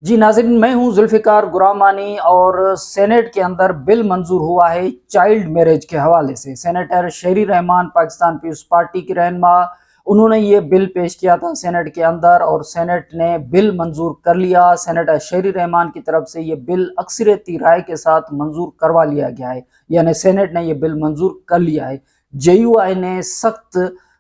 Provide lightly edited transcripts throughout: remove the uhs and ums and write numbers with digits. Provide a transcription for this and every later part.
جی ناظرین، میں ہوں ذوالفقار گرامانی اور سینٹ کے اندر بل منظور ہوا ہے چائلڈ میرج کے حوالے سے۔ سینیٹر شہری رحمان پاکستان پیپلز پارٹی کی رہنما، انہوں نے یہ بل پیش کیا تھا سینٹ کے اندر اور سینٹ نے بل منظور کر لیا۔ سینیٹر شہری رحمان کی طرف سے یہ بل اکثریتی رائے کے ساتھ منظور کروا لیا گیا ہے، یعنی سینٹ نے یہ بل منظور کر لیا ہے۔ جے یو آئی نے سخت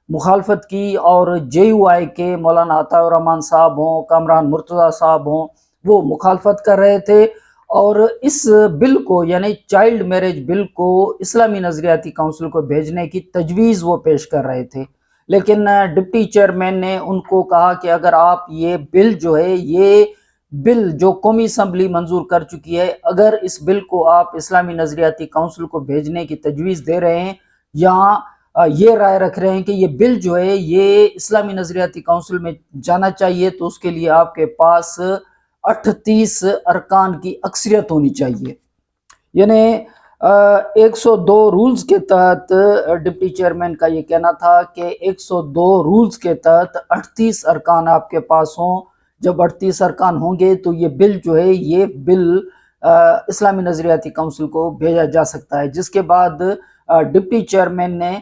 مخالفت کی اور جے یو آئی کے مولانا عطا الرحمان صاحب ہوں، کامران مرتضی صاحب ہوں، وہ مخالفت کر رہے تھے اور اس بل کو یعنی چائلڈ میرج بل کو اسلامی نظریاتی کونسل کو بھیجنے کی تجویز وہ پیش کر رہے تھے، لیکن ڈپٹی چیئرمین نے ان کو کہا کہ اگر آپ یہ بل جو ہے، یہ بل جو قومی اسمبلی منظور کر چکی ہے، اگر اس بل کو آپ اسلامی نظریاتی کونسل کو بھیجنے کی تجویز دے رہے ہیں یا یہ رائے رکھ رہے ہیں کہ یہ بل جو ہے یہ اسلامی نظریاتی کونسل میں جانا چاہیے، تو اس کے لیے آپ کے پاس 38 ارکان کی اکثریت ہونی چاہیے۔ یعنی 102 رولز کے تحت ڈپٹی چیئرمین کا یہ کہنا تھا کہ 102 رولز کے تحت 38 ارکان آپ کے پاس ہوں۔ جب 38 ارکان ہوں گے تو یہ بل جو ہے، یہ بل اسلامی نظریاتی کونسل کو بھیجا جا سکتا ہے، جس کے بعد ڈپٹی چیئرمین نے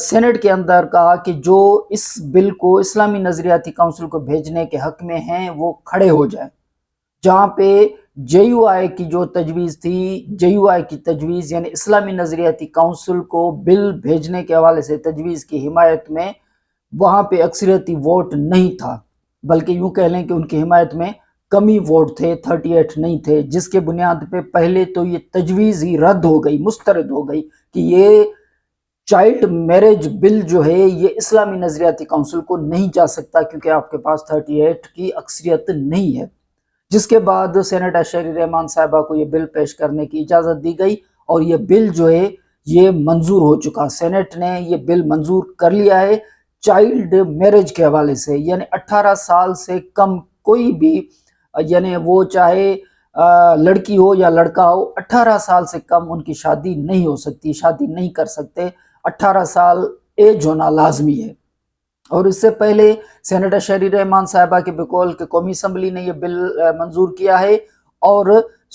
سینٹ کے اندر کہا کہ جو اس بل کو اسلامی نظریاتی کونسل کو بھیجنے کے حق میں ہیں وہ کھڑے ہو جائیں۔ جہاں پہ جے یو آئی کی جو تجویز تھی، جے یو آئی کی تجویز یعنی اسلامی نظریاتی کونسل کو بل بھیجنے کے حوالے سے تجویز کی حمایت میں، وہاں پہ اکثریتی ووٹ نہیں تھا، بلکہ یوں کہہ لیں کہ ان کی حمایت میں کمی ووٹ تھے، 38 نہیں تھے، جس کے بنیاد پہ پہلے تو یہ تجویز ہی رد ہو گئی، مسترد ہو گئی کہ یہ چائلڈ میرج بل جو ہے یہ اسلامی نظریاتی کونسل کو نہیں جا سکتا کیونکہ آپ کے پاس 38 کی اکثریت نہیں ہے۔ جس کے بعد سینیٹر شہری رحمان صاحبہ کو یہ بل پیش کرنے کی اجازت دی گئی اور یہ بل جو ہے یہ منظور ہو چکا۔ سینٹ نے یہ بل منظور کر لیا ہے چائلڈ میرج کے حوالے سے، یعنی 18 سال سے کم کوئی بھی، یعنی وہ چاہے لڑکی ہو یا لڑکا ہو، 18 سال سے کم ان کی شادی نہیں ہو سکتی، شادی نہیں کر سکتے، 18 سال ایج ہونا لازمی ہے۔ اور اس سے پہلے سینیٹر شہری رحمان صاحبہ کے بقول کہ قومی اسمبلی نے یہ بل منظور کیا ہے اور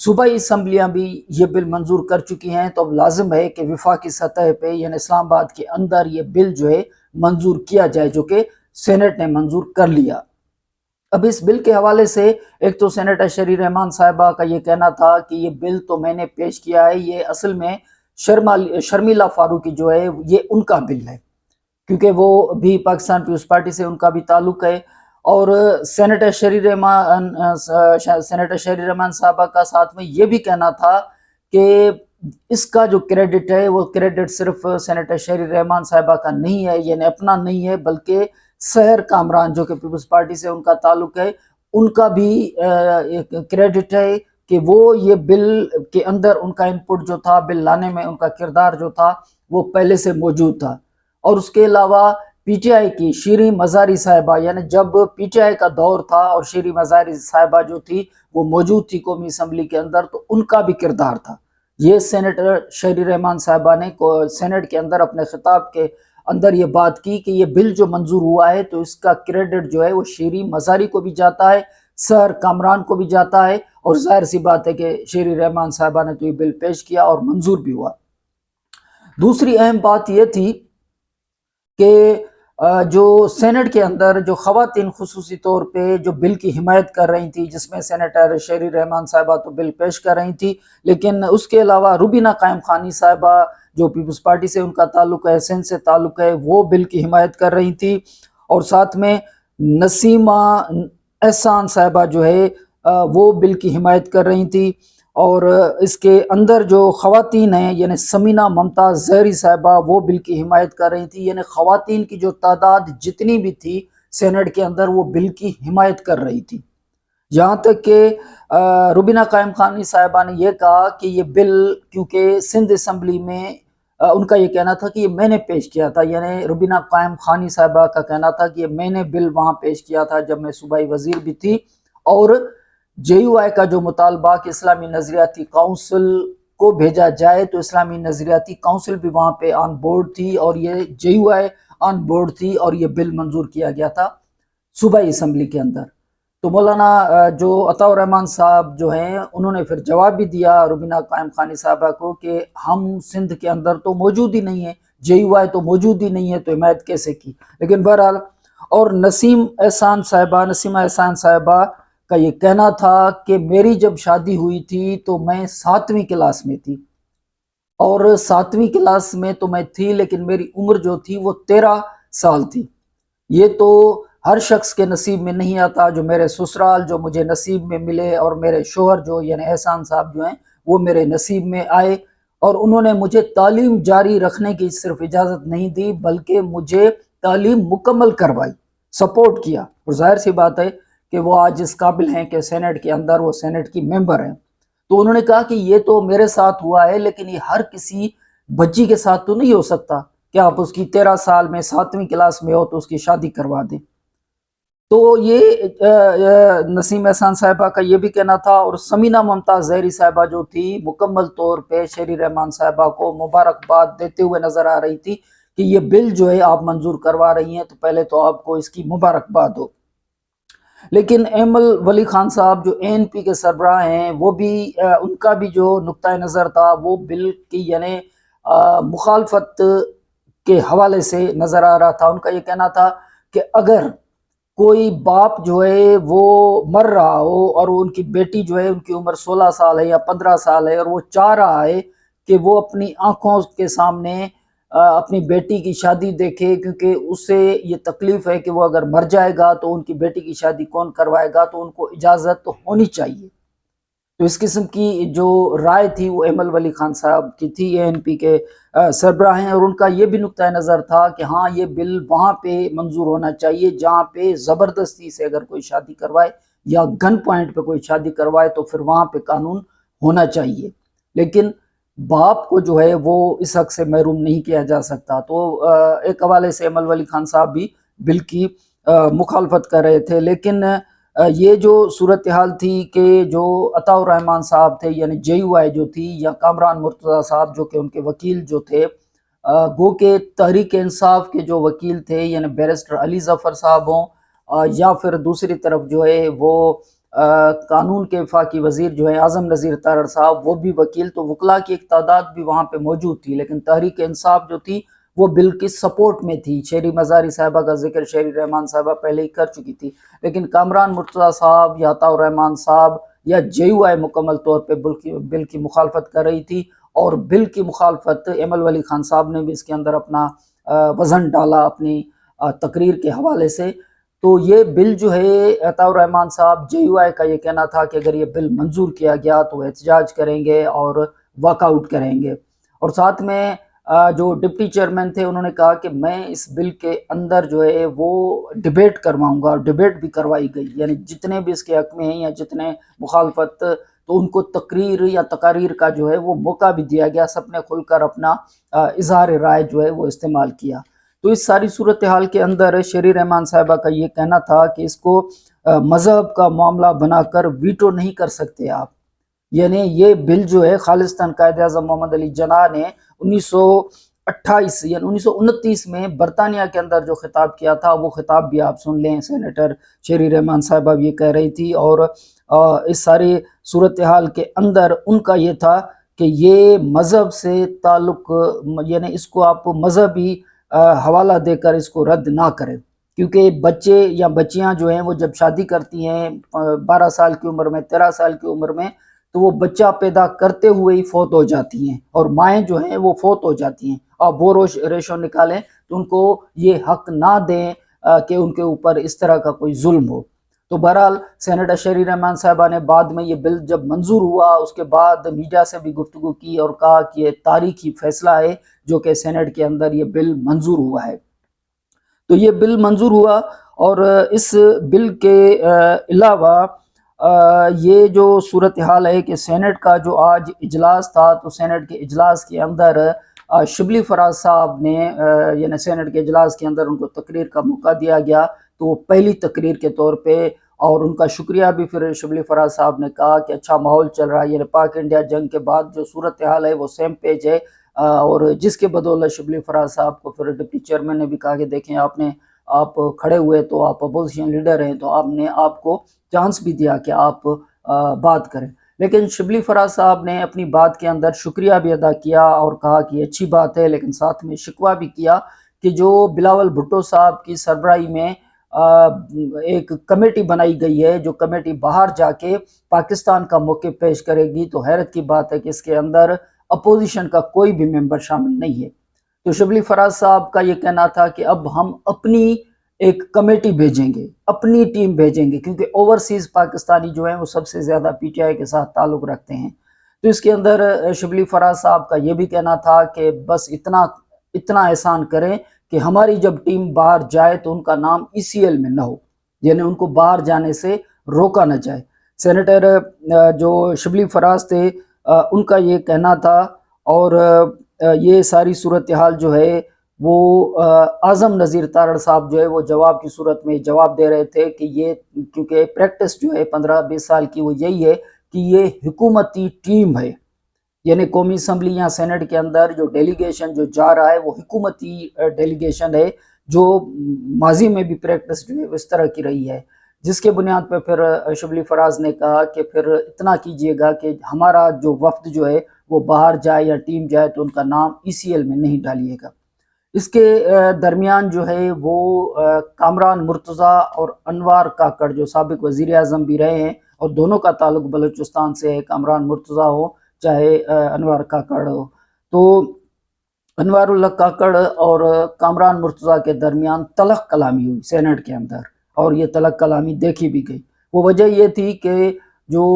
صوبائی اسمبلیاں بھی یہ بل منظور کر چکی ہیں، تو اب لازم ہے کہ وفاقی سطح پہ یعنی اسلام آباد کے اندر یہ بل جو ہے منظور کیا جائے، جو کہ سینٹ نے منظور کر لیا۔ اب اس بل کے حوالے سے ایک تو سینیٹر شہری رحمان صاحبہ کا یہ کہنا تھا کہ یہ بل تو میں نے پیش کیا ہے، یہ اصل میں شرمیلا فاروقی جو ہے یہ ان کا بل ہے، کیونکہ وہ بھی پاکستان پیپلز پارٹی سے ان کا بھی تعلق ہے۔ اور سینیٹر شہری رحمان صاحبہ کا ساتھ میں یہ بھی کہنا تھا کہ اس کا جو کریڈٹ ہے وہ کریڈٹ صرف سینیٹر شہری رحمان صاحبہ کا نہیں ہے، یعنی اپنا نہیں ہے، بلکہ سحر کامران جو کہ پیپلز پارٹی سے ان کا تعلق ہے، ان کا بھی کریڈٹ ہے کہ وہ یہ بل کے اندر ان کا انپٹ جو تھا، بل لانے میں ان کا کردار جو تھا وہ پہلے سے موجود تھا۔ اور اس کے علاوہ پی ٹی آئی کی شیریں مزاری صاحبہ، یعنی جب پی ٹی آئی کا دور تھا اور شیریں مزاری صاحبہ جو تھی وہ موجود تھی قومی اسمبلی کے اندر، تو ان کا بھی کردار تھا۔ یہ سینیٹر شہری رحمان صاحبہ نے سینٹ کے اندر اپنے خطاب کے اندر یہ بات کی کہ یہ بل جو منظور ہوا ہے تو اس کا کریڈٹ جو ہے وہ شیریں مزاری کو بھی جاتا ہے، سحر کامران کو بھی جاتا ہے، اور ظاہر سی بات ہے کہ شیریں رحمان صاحبہ نے تو یہ بل پیش کیا اور منظور بھی ہوا۔ دوسری اہم بات یہ تھی کہ جو سینٹ کے اندر جو خواتین خصوصی طور پہ جو بل کی حمایت کر رہی تھی، جس میں سینیٹر شہری رحمان صاحبہ تو بل پیش کر رہی تھی، لیکن اس کے علاوہ روبینہ قائم خانی صاحبہ جو پیپلز پارٹی سے ان کا تعلق ہے، سندھ سے تعلق ہے، وہ بل کی حمایت کر رہی تھی، اور ساتھ میں نسیمہ احسان صاحبہ جو ہے وہ بل کی حمایت کر رہی تھی۔ اور اس کے اندر جو خواتین ہیں یعنی سمینہ ممتاز زہری صاحبہ وہ بل کی حمایت کر رہی تھی، یعنی خواتین کی جو تعداد جتنی بھی تھی سینٹ کے اندر وہ بل کی حمایت کر رہی تھی، یہاں تک کہ روبینہ قائم خانی صاحبہ نے یہ کہا کہ یہ بل کیونکہ سندھ اسمبلی میں ان کا یہ کہنا تھا کہ یہ میں نے پیش کیا تھا، یعنی روبینہ قائم خانی صاحبہ کا کہنا تھا کہ یہ میں نے بل وہاں پیش کیا تھا جب میں صوبائی وزیر بھی تھی، اور جے یو آئی کا جو مطالبہ کہ اسلامی نظریاتی کونسل کو بھیجا جائے تو اسلامی نظریاتی کونسل بھی وہاں پہ آن بورڈ تھی اور یہ جے یو آئی آن بورڈ تھی، اور یہ بل منظور کیا گیا تھا صوبائی اسمبلی کے اندر۔ تو مولانا جو عطاء الرحمان صاحب جو ہیں انہوں نے پھر جواب بھی دیا روبینہ قائم خانی صاحبہ کو کہ ہم سندھ کے اندر تو موجود ہی نہیں ہے، JUI تو موجود ہی نہیں ہے، تو حمایت کیسے کی؟ لیکن بہرحال، اور نسیمہ احسان صاحبہ کا یہ کہنا تھا کہ میری جب شادی ہوئی تھی تو میں 7ویں کلاس میں تھی، اور 7ویں کلاس میں تو میں تھی لیکن میری عمر جو تھی وہ 13 سال تھی۔ یہ تو ہر شخص کے نصیب میں نہیں آتا، جو میرے سسرال جو مجھے نصیب میں ملے، اور میرے شوہر جو یعنی احسان صاحب جو ہیں وہ میرے نصیب میں آئے، اور انہوں نے مجھے تعلیم جاری رکھنے کی صرف اجازت نہیں دی بلکہ مجھے تعلیم مکمل کروائی، سپورٹ کیا۔ اور ظاہر سی بات ہے کہ وہ آج اس قابل ہیں کہ سینٹ کے اندر وہ سینٹ کی ممبر ہیں۔ تو انہوں نے کہا کہ یہ تو میرے ساتھ ہوا ہے لیکن یہ ہر کسی بچی کے ساتھ تو نہیں ہو سکتا کہ آپ اس کی 13 سال میں 7ویں کلاس میں ہو تو اس کی شادی کروا دیں۔ تو یہ نسیمہ احسان صاحبہ کا یہ بھی کہنا تھا، اور سمینہ ممتاز زہری صاحبہ جو تھی مکمل طور پہ شیری رحمان صاحبہ کو مبارکباد دیتے ہوئے نظر آ رہی تھی کہ یہ بل جو ہے آپ منظور کروا رہی ہیں تو پہلے تو آپ کو اس کی مبارکباد ہو۔ لیکن ایمل ولی خان صاحب جو ANP کے سربراہ ہیں، وہ بھی ان کا بھی جو نقطہ نظر تھا وہ بل کی یعنی مخالفت کے حوالے سے نظر آ رہا تھا۔ ان کا یہ کہنا تھا کہ اگر کوئی باپ جو ہے وہ مر رہا ہو اور ان کی بیٹی جو ہے ان کی عمر 16 سال ہے یا 15 سال ہے، اور وہ چاہ رہا ہے کہ وہ اپنی آنکھوں کے سامنے اپنی بیٹی کی شادی دیکھے، کیونکہ اسے یہ تکلیف ہے کہ وہ اگر مر جائے گا تو ان کی بیٹی کی شادی کون کروائے گا، تو ان کو اجازت تو ہونی چاہیے۔ تو اس قسم کی جو رائے تھی وہ ایمل ولی خان صاحب کی تھی، ANP کے سربراہ ہیں، اور ان کا یہ بھی نقطہ نظر تھا کہ ہاں یہ بل وہاں پہ منظور ہونا چاہیے جہاں پہ زبردستی سے اگر کوئی شادی کروائے یا گن پوائنٹ پہ کوئی شادی کروائے تو پھر وہاں پہ قانون ہونا چاہیے، لیکن باپ کو جو ہے وہ اس حق سے محروم نہیں کیا جا سکتا۔ تو ایک حوالے سے ایمل ولی خان صاحب بھی بل کی مخالفت کر رہے تھے، لیکن یہ جو صورتحال تھی کہ جو عطاء الرحمان صاحب تھے یعنی JUI جو تھی، یا کامران مرتضیٰ صاحب جو کہ ان کے وکیل جو تھے، گو کہ تحریک انصاف کے جو وکیل تھے یعنی بیرسٹر علی ظفر صاحب ہوں، یا پھر دوسری طرف جو ہے وہ قانون کے وفاقی وزیر جو ہے اعظم نذیر تارڑ صاحب، وہ بھی وکیل، تو وکلاء کی ایک تعداد بھی وہاں پہ موجود تھی، لیکن تحریک انصاف جو تھی وہ بل کی سپورٹ میں تھی۔ شیری مزاری صاحبہ کا ذکر شیری رحمان صاحبہ پہلے ہی کر چکی تھی، لیکن کامران مرتضیٰ صاحب یا عطاء الرحمان صاحب یا JUI مکمل طور پہ بل کی مخالفت کر رہی تھی، اور بل کی مخالفت ایمل ولی خان صاحب نے بھی اس کے اندر اپنا وزن ڈالا اپنی تقریر کے حوالے سے۔ تو یہ بل جو ہے عطاء الرحمان صاحب JUI کا یہ کہنا تھا کہ اگر یہ بل منظور کیا گیا تو احتجاج کریں گے اور واک آؤٹ کریں گے، اور ساتھ میں جو ڈپٹی چیئرمین تھے انہوں نے کہا کہ میں اس بل کے اندر جو ہے وہ ڈیبیٹ کرواؤں گا، اور ڈیبیٹ بھی کروائی گئی، یعنی جتنے بھی اس کے حق میں ہیں یا جتنے مخالفت، تو ان کو تقریر یا تقاریر کا جو ہے وہ موقع بھی دیا گیا، سب نے کھل کر اپنا اظہار رائے جو ہے وہ استعمال کیا۔ تو اس ساری صورتحال کے اندر شیری رحمان صاحبہ کا یہ کہنا تھا کہ اس کو مذہب کا معاملہ بنا کر ویٹو نہیں کر سکتے آپ، یعنی یہ بل جو ہے خالصتاً قائد اعظم محمد علی جناح نے 1928 یعنی 1929 میں برطانیہ کے اندر جو خطاب کیا تھا، وہ خطاب بھی آپ سن لیں، سینیٹر شیری رحمان صاحبہ بھی یہ کہہ رہی تھی، اور اس ساری صورتحال کے اندر ان کا یہ تھا کہ یہ مذہب سے تعلق، یعنی اس کو آپ مذہبی حوالہ دے کر اس کو رد نہ کریں، کیونکہ بچے یا بچیاں جو ہیں وہ جب شادی کرتی ہیں 12 سال کی عمر میں، 13 سال کی عمر میں، تو وہ بچہ پیدا کرتے ہوئے ہی فوت ہو جاتی ہیں، اور مائیں جو ہیں وہ فوت ہو جاتی ہیں۔ آپ وہ ریشو نکالیں تو ان کو یہ حق نہ دیں کہ ان کے اوپر اس طرح کا کوئی ظلم ہو۔ تو بہرحال سینیٹر شیری رحمان صاحبہ نے بعد میں یہ بل جب منظور ہوا اس کے بعد میڈیا سے بھی گفتگو کی اور کہا کہ یہ تاریخی فیصلہ ہے جو کہ سینٹ کے اندر یہ بل منظور ہوا ہے۔ تو یہ بل منظور ہوا، اور اس بل کے علاوہ یہ جو صورتحال ہے کہ سینٹ کا جو آج اجلاس تھا، تو سینٹ کے اجلاس کے اندر شبلی فراز صاحب نے یعنی سینٹ کے اجلاس کے اندر ان کو تقریر کا موقع دیا گیا، تو وہ پہلی تقریر کے طور پہ، اور ان کا شکریہ بھی پھر شبلی فراز صاحب نے کہا کہ اچھا ماحول چل رہا ہے، یعنی پاک انڈیا جنگ کے بعد جو صورتحال ہے وہ سیم پیج ہے، اور جس کے بدولت شبلی فراز صاحب کو پھر ڈپٹی چیئرمین نے بھی کہا کہ دیکھیں آپ نے آپ کھڑے ہوئے تو آپ اپوزیشن لیڈر ہیں تو آپ نے آپ کو چانس بھی دیا کہ آپ بات کریں، لیکن شبلی فراز صاحب نے اپنی بات کے اندر شکریہ بھی ادا کیا اور کہا کہ اچھی بات ہے، لیکن ساتھ میں شکوہ بھی کیا کہ جو بلاول بھٹو صاحب کی سربراہی میں ایک کمیٹی بنائی گئی ہے، جو کمیٹی باہر جا کے پاکستان کا موقف پیش کرے گی، تو حیرت کی بات ہے کہ اس کے اندر اپوزیشن کا کوئی بھی ممبر شامل نہیں ہے۔ تو شبلی فراز صاحب کا یہ کہنا تھا کہ اب ہم اپنی ایک کمیٹی بھیجیں گے، اپنی ٹیم بھیجیں گے، کیونکہ اوورسیز پاکستانی جو ہیں وہ سب سے زیادہ پی ٹی آئی کے ساتھ تعلق رکھتے ہیں۔ تو اس کے اندر شبلی فراز صاحب کا یہ بھی کہنا تھا کہ بس اتنا احسان کریں کہ ہماری جب ٹیم باہر جائے تو ان کا نام ای سی ایل میں نہ ہو، یعنی ان کو باہر جانے سے روکا نہ جائے۔ سینیٹر جو شبلی فراز تھے ان کا یہ کہنا تھا، اور یہ ساری صورتحال جو ہے وہ اعظم نذیر تارڑ صاحب جو ہے وہ جواب کی صورت میں جواب دے رہے تھے کہ یہ کیونکہ پریکٹس جو ہے 15-20 سال کی وہ یہی ہے کہ یہ حکومتی ٹیم ہے، یعنی قومی اسمبلی یا سینٹ کے اندر جو ڈیلیگیشن جو جا رہا ہے وہ حکومتی ڈیلیگیشن ہے، جو ماضی میں بھی پریکٹس جو ہے اس طرح کی رہی ہے، جس کے بنیاد پہ پھر شبلی فراز نے کہا کہ پھر اتنا کیجئے گا کہ ہمارا جو وفد جو ہے وہ باہر جائے یا ٹیم جائے تو ان کا نام ای سی ایل میں نہیں ڈالیے گا۔ اس کے درمیان جو ہے وہ کامران مرتضیٰ اور انوار کاکڑ جو سابق وزیر اعظم بھی رہے ہیں، اور دونوں کا تعلق بلوچستان سے ہے، کامران مرتضیٰ ہو چاہے انوار کاکڑ ہو، تو انوار اللہ کاکڑ اور کامران مرتضیٰ کے درمیان تلخ کلامی ہوئی سینٹ کے اندر، اور یہ تلخ کلامی دیکھی بھی گئی۔ وہ وجہ یہ تھی کہ جو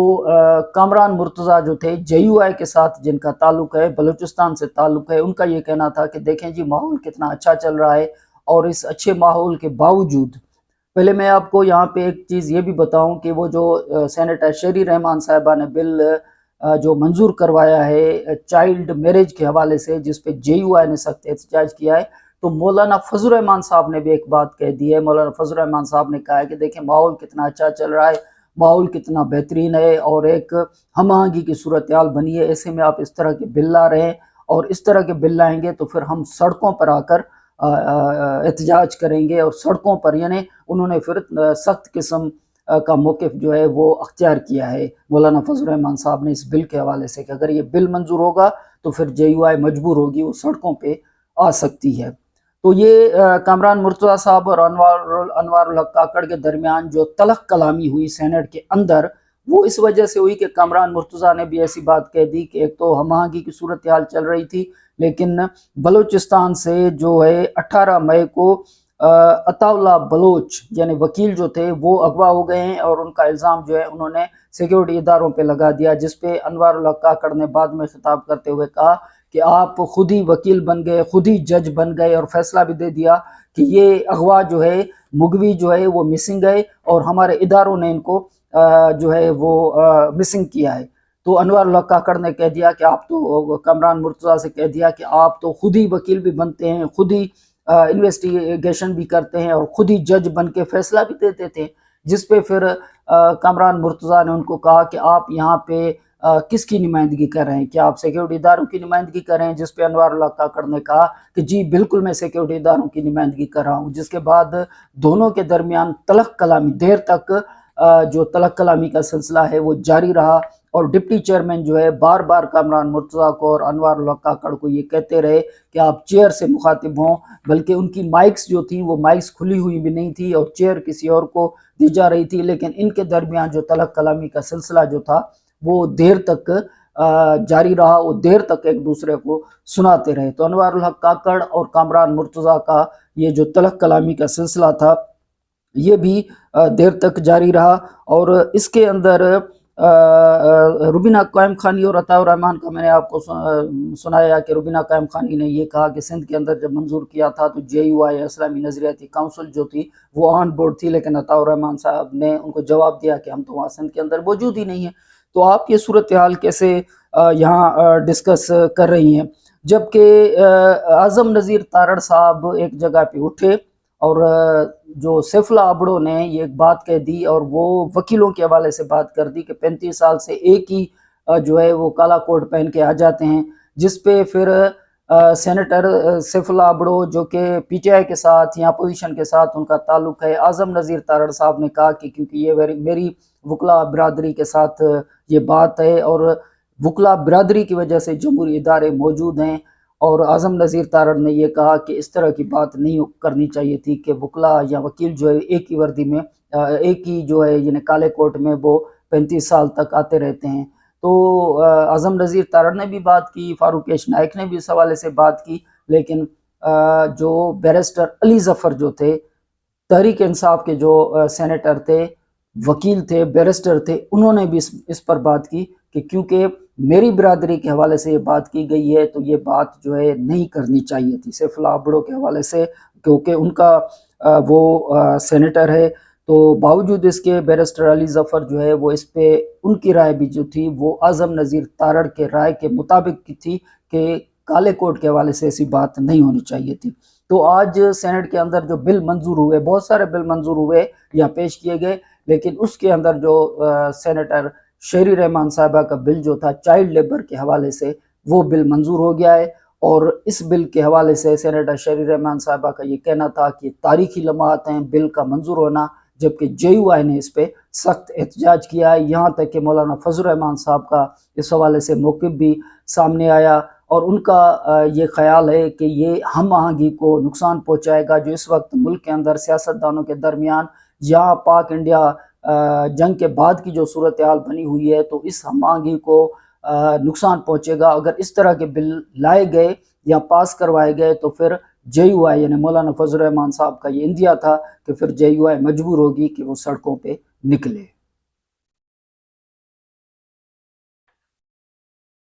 کامران مرتضیٰ جو تھے جے یو آئی کے ساتھ جن کا تعلق ہے، بلوچستان سے تعلق ہے، ان کا یہ کہنا تھا کہ دیکھیں جی ماحول کتنا اچھا چل رہا ہے، اور اس اچھے ماحول کے باوجود پہلے میں آپ کو یہاں پہ ایک چیز یہ بھی بتاؤں کہ وہ جو سینیٹر شیری رحمان صاحبہ نے بل جو منظور کروایا ہے چائلڈ میرج کے حوالے سے، جس پہ جے یو آئی نے سخت احتجاج کیا ہے، تو مولانا فضل الرحمان صاحب نے بھی ایک بات کہہ دی ہے۔ مولانا فضل الرحمان صاحب نے کہا ہے کہ دیکھیں ماحول کتنا اچھا چل رہا ہے، ماحول کتنا بہترین ہے، اور ایک ہم آہنگی کی صورتحال بنی ہے، ایسے میں آپ اس طرح کے بل لا رہے ہیں، اور اس طرح کے بل لائیں گے تو پھر ہم سڑکوں پر آ کر احتجاج کریں گے، اور سڑکوں پر، یعنی انہوں نے پھر سخت قسم کا موقف جو ہے وہ اختیار کیا ہے مولانا فضل الرحمان صاحب نے اس بل کے حوالے سے، کہ اگر یہ بل منظور ہوگا تو پھر جے یو آئی مجبور ہوگی، وہ سڑکوں پہ آ سکتی ہے۔ تو یہ کامران مرتضیٰ صاحب اور انوار الحق کاکڑ کے درمیان جو تلخ کلامی ہوئی سینٹ کے اندر، وہ اس وجہ سے ہوئی کہ کامران مرتضیٰ نے بھی ایسی بات کہہ دی کہ ایک تو ہم آہنگی کی صورتحال چل رہی تھی، لیکن بلوچستان سے جو ہے 18 مئی کو عطا اللہ بلوچ یعنی وکیل جو تھے وہ اغوا ہو گئے ہیں، اور ان کا الزام جو ہے انہوں نے سیکیورٹی اداروں پہ لگا دیا، جس پہ انوار الحق کاکڑ نے بعد میں خطاب کرتے ہوئے کہا کہ آپ خود ہی وکیل بن گئے، خود ہی جج بن گئے، اور فیصلہ بھی دے دیا کہ یہ اغوا جو ہے مغوی جو ہے وہ مسنگ ہے، اور ہمارے اداروں نے ان کو جو ہے وہ مسنگ کیا ہے۔ تو انوار الحق کاکڑ نے کہہ دیا کہ آپ تو کامران مرتضیٰ سے کہہ دیا کہ آپ تو خود ہی وکیل بھی بنتے ہیں، خود ہی انویسٹیگیشن بھی کرتے ہیں، اور خود ہی جج بن کے فیصلہ بھی دیتے تھے، جس پہ پھر کامران مرتضیٰ نے ان کو کہا کہ آپ یہاں پہ کس کی نمائندگی کر رہے ہیں، کیا آپ سیکیورٹی اداروں کی نمائندگی کر رہے ہیں؟ جس پہ انوار الحق کاکڑ نے کہا کہ جی بالکل میں سیکیورٹی اداروں کی نمائندگی کر رہا ہوں، جس کے بعد دونوں کے درمیان تلخ کلامی دیر تک جو تلخ کلامی کا سلسلہ ہے وہ جاری رہا، اور ڈپٹی چیئرمین جو ہے بار بار کامران مرتضیٰ کو اور انوار الحق کاکڑ کو یہ کہتے رہے کہ آپ چیئر سے مخاطب ہوں، بلکہ ان کی مائکس جو تھیں وہ مائکس کھلی ہوئی بھی نہیں تھی، اور چیئر کسی اور کو دی جا رہی تھی، لیکن ان کے درمیان جو تلخ کلامی کا سلسلہ جو تھا وہ دیر تک جاری رہا، وہ دیر تک ایک دوسرے کو سناتے رہے۔ تو انوار الحق کاکڑ اور کامران مرتضیٰ کا یہ جو تلخ کلامی کا سلسلہ تھا یہ بھی دیر تک جاری رہا، اور اس کے اندر روبینہ قائم خانی اور عطا الرحمان کا میں نے آپ کو سنایا کہ روبینہ قائم خانی نے یہ کہا کہ سندھ کے اندر جب منظور کیا تھا تو جے یو آئی اسلامی نظریاتی کونسل جو تھی وہ آن بورڈ تھی، لیکن عطا الرحمان صاحب نے ان کو جواب دیا کہ ہم تو وہاں سندھ کے اندر موجود ہی نہیں ہیں۔ تو آپ یہ صورتحال کیسے یہاں ڈسکس کر رہی ہیں، جبکہ اعظم نذیر تارڑ صاحب ایک جگہ پہ اٹھے اور جو سیف اللہ ابڑو نے یہ ایک بات کہہ دی، اور وہ وکیلوں کے حوالے سے بات کر دی کہ 35 سال سے ایک ہی جو ہے وہ کالا کوٹ پہن کے آ جاتے ہیں، جس پہ پھر سینیٹر سیف اللہ ابڑو جو کہ پی ٹی آئی کے ساتھ یا اپوزیشن کے ساتھ ان کا تعلق ہے، اعظم نذیر تارڑ صاحب نے کہا کہ کیونکہ یہ میری وکلا برادری کے ساتھ یہ بات ہے اور وکلا برادری کی وجہ سے جمہوری ادارے موجود ہیں، اور اعظم نذیر تارڑ نے یہ کہا کہ اس طرح کی بات نہیں کرنی چاہیے تھی کہ وکلا یا وکیل جو ہے ایک ہی وردی میں ایک ہی جو ہے یعنی کالے کوٹ میں وہ 35 سال تک آتے رہتے ہیں۔ تو اعظم نذیر تارڑ نے بھی بات کی، فاروق یش نائک نے بھی اس حوالے سے بات کی، لیکن جو بیرسٹر علی ظفر جو تھے، تحریک انصاف کے جو سینیٹر تھے، وکیل تھے، بیرسٹر تھے، انہوں نے بھی اس پر بات کی کہ کیونکہ میری برادری کے حوالے سے یہ بات کی گئی ہے تو یہ بات جو ہے نہیں کرنی چاہیے تھی سیف اللہ ابڑو کے حوالے سے، کیونکہ ان کا وہ سینیٹر ہے۔ تو باوجود اس کے بیرسٹر علی ظفر جو ہے وہ اس پہ ان کی رائے بھی جو تھی وہ اعظم نذیر تارڑ کے رائے کے مطابق کی تھی کہ کالے کوٹ کے حوالے سے ایسی بات نہیں ہونی چاہیے تھی۔ تو آج سینٹ کے اندر جو بل منظور ہوئے، بہت سارے بل منظور ہوئے یا پیش کیے گئے، لیکن اس کے اندر جو سینیٹر شہری رحمان صاحبہ کا بل جو تھا چائلڈ لیبر کے حوالے سے، وہ بل منظور ہو گیا ہے، اور اس بل کے حوالے سے سینیٹر شہری رحمان صاحبہ کا یہ کہنا تھا کہ تاریخی لمحات ہیں بل کا منظور ہونا، جبکہ جے یو آئی نے اس پہ سخت احتجاج کیا ہے، یہاں تک کہ مولانا فضل الرحمان صاحب کا اس حوالے سے موقف بھی سامنے آیا، اور ان کا یہ خیال ہے کہ یہ ہم آہنگی کو نقصان پہنچائے گا جو اس وقت ملک کے اندر سیاستدانوں کے درمیان یا پاک انڈیا جنگ کے بعد کی جو صورتحال بنی ہوئی ہے، تو اس ہم آہنگی کو نقصان پہنچے گا۔ اگر اس طرح کے بل لائے گئے یا پاس کروائے گئے تو پھر جے یو آئی یعنی مولانا فضل الرحمان صاحب کا یہ اندیا تھا کہ پھر جے یو آئی مجبور ہوگی کہ وہ سڑکوں پہ نکلے۔